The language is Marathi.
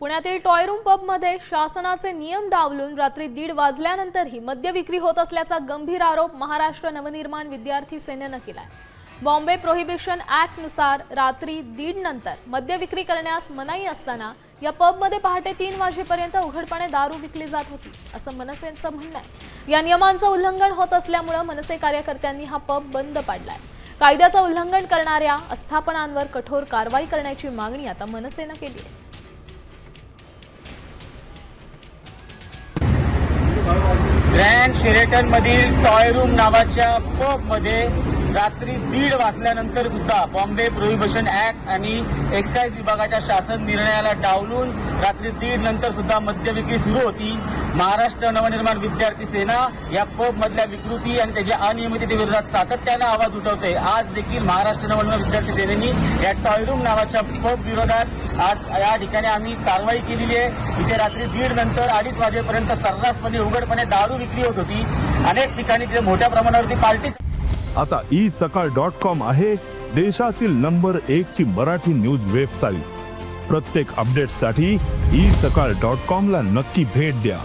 पुण्यातील टॉय रूम पबमध्ये शासनाचे नियम डावलून रात्री 1:30 वाजल्यानंतरही मद्य विक्री होत असल्याचा गंभीर आरोप महाराष्ट्र नवनिर्माण विद्यार्थी सेनेनं केलाय। बॉम्बे प्रोहिबिशन ऍक्ट नुसार रात्री 1:30 नंतर मद्य विक्री करण्यास मनाई असताना या पबमध्ये पहाटे 3 वाजेपर्यंत उघडपणे दारू विकली जात होती, असं मनसेचं म्हणणं आहे। या नियमांचं उल्लंघन होत असल्यामुळे मनसे कार्यकर्त्यांनी हा पब बंद पाडलाय। कायद्याचं उल्लंघन करणाऱ्या आस्थापनांवर कठोर कारवाई करण्याची मागणी आता मनसेनं केली आहे। ग्रँड शेरेटन मधील टॉय रूम नावाच्या पब मध्ये रात्री 1:30 वाजल्यानंतर सुद्धा बॉम्बे प्रोहिबिशन ऍक्ट आणि एक्साइज विभागाच्या शासन निर्णयाला डावलून रात्री 1:30 नंतर सुद्धा मद्य विक्री सुरू होती। महाराष्ट्र नवनिर्माण विद्यार्थी सेना या पब मधल्या विकृती आणि त्याच्या अनियमिततेविरोधात सातत्यानं आवाज उठवते। आज देखील महाराष्ट्र नवनिर्माण विद्यार्थी सेनेनी या टॉय रूम नावाच्या पब विरोधात आज या ठिकाणी आम्ही कारवाई केलेली आहे। इथे रात्री 1:30 नंतर 2:30 वाजेपर्यंत सर्रासपणे उघडपणे दारू विक्री होत होती। अनेक ठिकाणी तिथे मोठ्या प्रमाणावरती पार्टी। आता isakal.com आहे देशातील नंबर 1 ची मराठी न्यूज वेबसाईट। प्रत्येक अपडेटसाठी isakal.com ला नक्की भेट द्या।